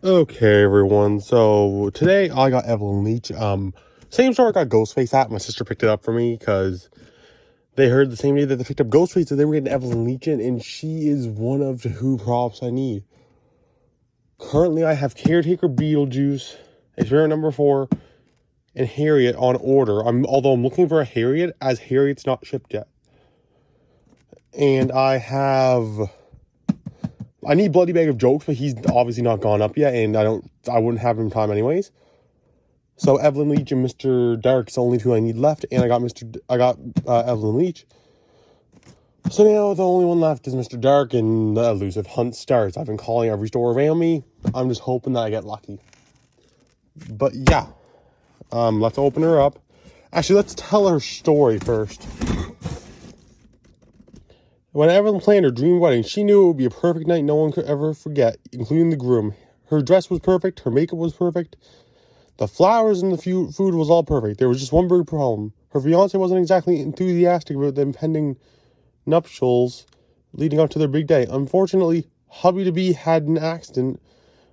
Okay, everyone. So today I got Evelyn Leech. Same store I got Ghostface at. My sister picked it up for me because they heard the same day that they picked up Ghostface, so they were getting Evelyn Leech in, and she is one of the Who props I need. Currently, I have Caretaker Beetlejuice, Experiment number 4, and Harriet on order. Although I'm looking for a Harriet, as Harriet's not shipped yet. And I need Bloody Bag of Jokes, but he's obviously not gone up yet, and I wouldn't have him in time anyways. So Evelyn Leech and Mr. Dark's the only two I need left, and I got Evelyn Leech. So now the only one left is Mr. Dark, and the elusive hunt starts. I've been calling every store around me. I'm just hoping that I get lucky. But yeah, let's open her up. Actually, let's tell her story first. When Evelyn planned her dream wedding, she knew it would be a perfect night no one could ever forget, including the groom. Her dress was perfect, her makeup was perfect, the flowers and the food was all perfect. There was just one big problem. Her fiancé wasn't exactly enthusiastic about the impending nuptials leading up to their big day. Unfortunately, hubby-to-be had an accident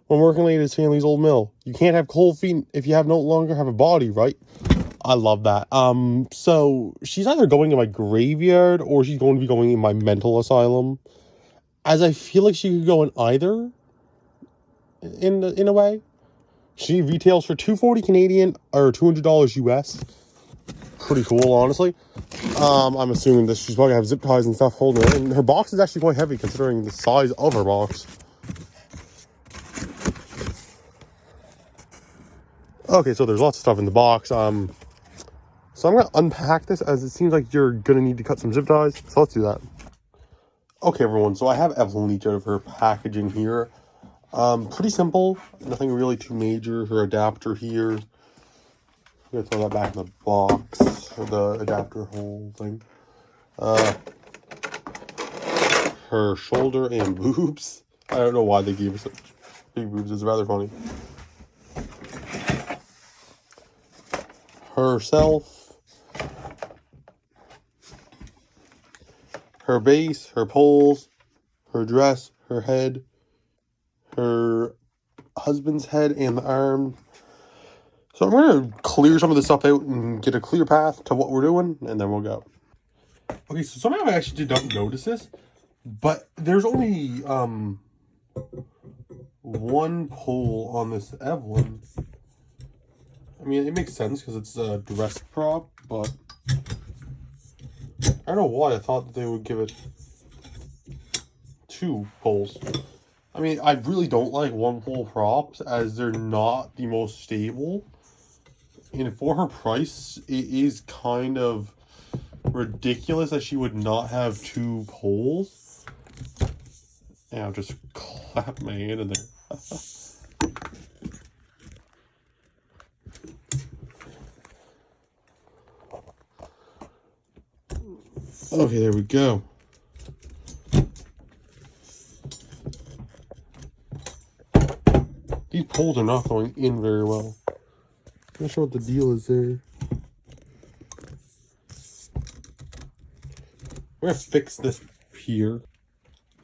when working late at his family's old mill. You can't have cold feet if you no longer have a body, right? I love that. So she's either going in my graveyard or she's going to be going in my mental asylum. As I feel like she could go in either in a way. She retails for $240 Canadian or $200 US. Pretty cool, honestly. I'm assuming that she's probably gonna have zip ties and stuff holding her. And her box is actually quite heavy considering the size of her box. Okay, so there's lots of stuff in the box. So I'm gonna unpack this as it seems like you're gonna need to cut some zip ties. So let's do that. Okay, everyone. So I have Evelyn Leech out of her packaging here. Pretty simple. Nothing really too major. Her adapter here. I'm gonna throw that back in the box. Or the adapter hole thing. Her shoulder and boobs. I don't know why they gave her such big boobs. It's rather funny. Herself. Her base. Her poles. Her dress. Her head. Her husband's head and the arm. So I'm going to clear some of this stuff out and get a clear path to what we're doing, and then we'll go. Okay, so somehow I actually did not notice this, but there's only one pole on this Evelyn. I mean, it makes sense because it's a dress prop, but I don't know why I thought that they would give it 2 poles. I mean, I really don't like one pole props as they're not the most stable. And for her price, it is kind of ridiculous that she would not have 2 poles. And I'll just clap my hand in there. Okay, there we go. These poles are not going in very well. I'm not sure what the deal is there. We're gonna fix this here.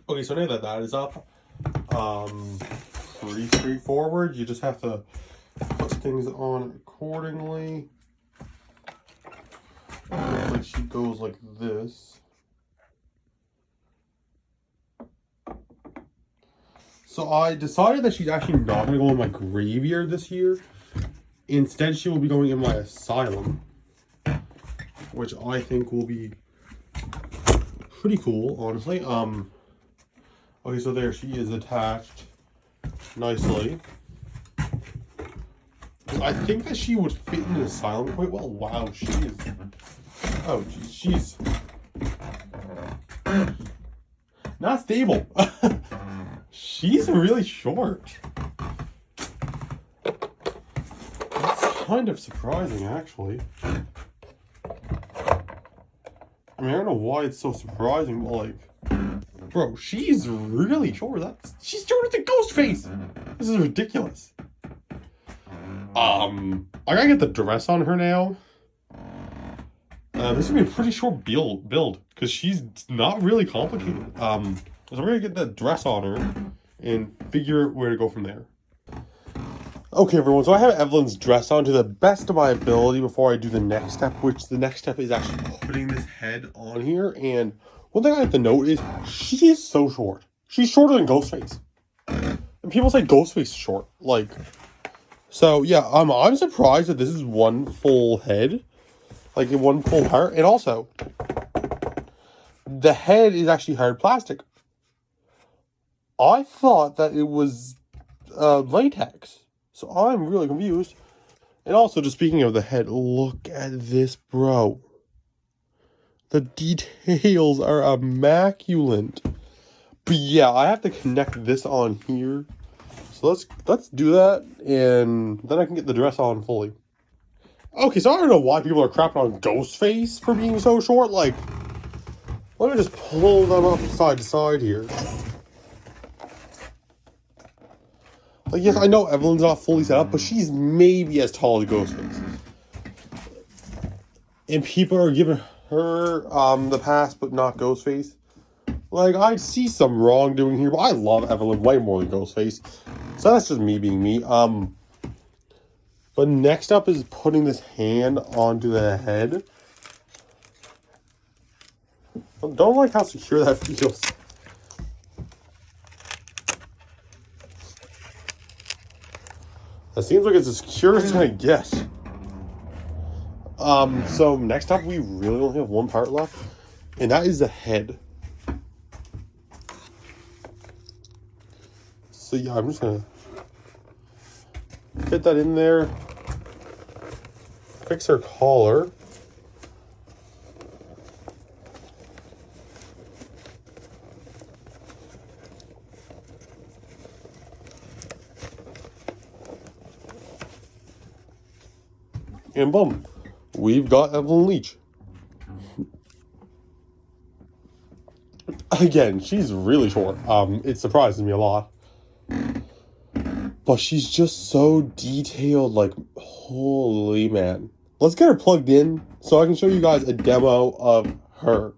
Okay, so now that that is up, pretty straightforward. You just have to put things on accordingly. Like she goes like this. So I decided that she's actually not gonna go in my graveyard this year. Instead, she will be going in my asylum, which I think will be pretty cool, honestly. Okay, so there she is attached nicely. I think that she would fit in the asylum quite well. Wow, she is. Oh, she's not stable. She's really short. That's kind of surprising, actually. I mean, I don't know why it's so surprising, but like, bro, she's really short. She's shorter than Ghostface. This is ridiculous. I gotta get the dress on her now. This is gonna be a pretty short build because she's not really complicated. So we're gonna get the dress on her and figure out where to go from there. Okay, everyone, so I have Evelyn's dress on to the best of my ability before I do the next step, which the next step is actually putting this head on here. And one thing I have to note is she is so short. She's shorter than Ghostface. And people say Ghostface is short. Like, so yeah, I'm surprised that this is one full head. Like, in one full part. And also, the head is actually hard plastic. I thought that it was latex. So I'm really confused. And also, just speaking of the head, look at this, bro. The details are immaculate. But yeah, I have to connect this on here. So let's do that, and then I can get the dress on fully. Okay, so I don't know why people are crapping on Ghostface for being so short. Like, let me just pull them up side to side here. Like, yes, I know Evelyn's not fully set up, but she's maybe as tall as Ghostface. And people are giving her the pass, but not Ghostface. Like, I see some wrongdoing here, but I love Evelyn way more than Ghostface. So that's just me being me. But next up is putting this hand onto the head. I don't like how secure that feels. That seems like it's as secure as I get. So next up, we really only have one part left, and that is the head. So yeah, I'm just gonna fit that in there. Fix her collar. And boom, we've got Evelyn Leech. Again, she's really short. It surprises me a lot. But she's just so detailed, like, holy man. Let's get her plugged in so I can show you guys a demo of her.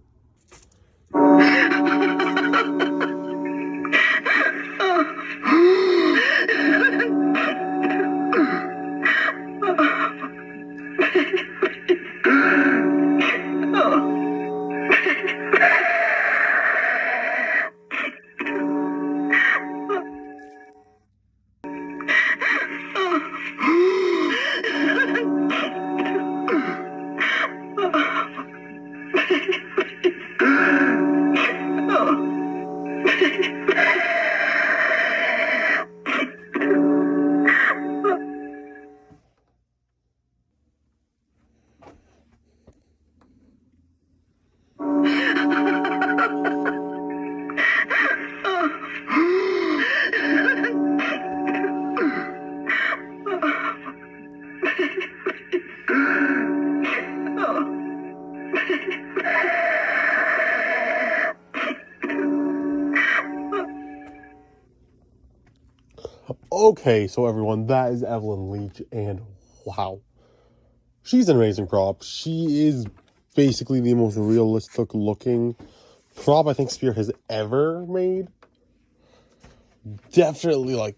Okay, so everyone, that is Evelyn Leech, and wow. She's an amazing prop. She is basically the most realistic looking prop I think Spirit has ever made. Definitely, like,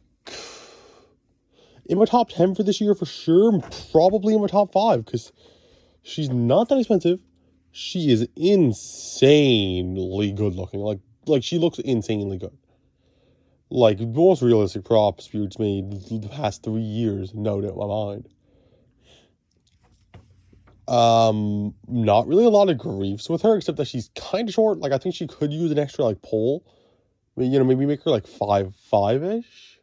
in my top 10 for this year for sure. Probably in my top 5, because she's not that expensive. She is insanely good looking. Like she looks insanely good. Like, the most realistic prop Spirit's made the past 3 years, no doubt in my mind. Not really a lot of griefs with her, except that she's kind of short. Like, I think she could use an extra, like, pole. I mean, you know, maybe make her, like, 5'5"-ish.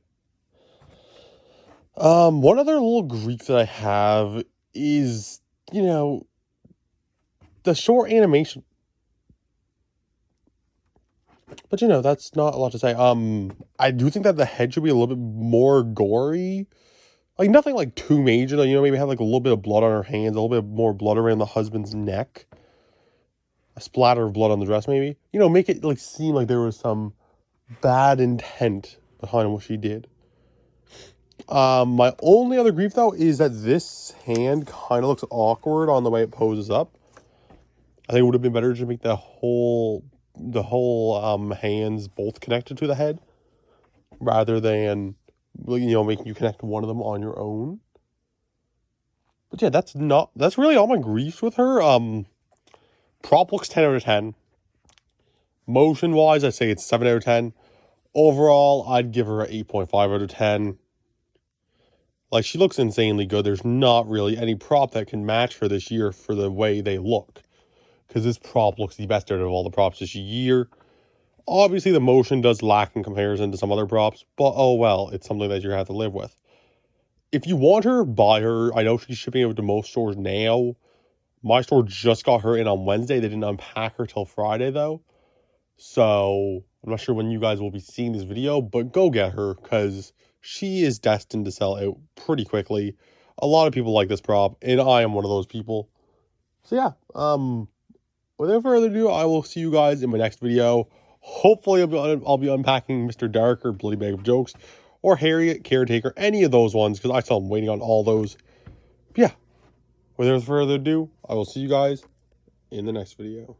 One other little grief that I have is, you know, the short animation. But, you know, that's not a lot to say. I do think that the head should be a little bit more gory. Like, nothing, like, too major. You know, maybe have, like, a little bit of blood on her hands, a little bit more blood around the husband's neck. A splatter of blood on the dress, maybe. You know, make it, like, seem like there was some bad intent behind what she did. My only other grief, though, is that this hand kind of looks awkward on the way it poses up. I think it would have been better to make the whole hands both connected to the head rather than you know, making you connect to one of them on your own. But yeah, that's really all my griefs with her. Prop looks 10 out of 10. Motion wise, I'd say it's 7 out of 10. Overall, I'd give her an 8.5 out of 10. Like, she looks insanely good. There's not really any prop that can match her this year for the way they look. Because this prop looks the best out of all the props this year. Obviously, the motion does lack in comparison to some other props, but oh well, it's something that you're going to have to live with. If you want her, buy her. I know she's shipping out to most stores now. My store just got her in on Wednesday. They didn't unpack her till Friday, though. So, I'm not sure when you guys will be seeing this video, but go get her, because she is destined to sell out pretty quickly. A lot of people like this prop, and I am one of those people. So yeah, without further ado, I will see you guys in my next video. Hopefully, I'll be unpacking Mr. Dark or Bloody Bag of Jokes or Harriet, Caretaker, any of those ones, because I still am waiting on all those. But yeah, without further ado, I will see you guys in the next video.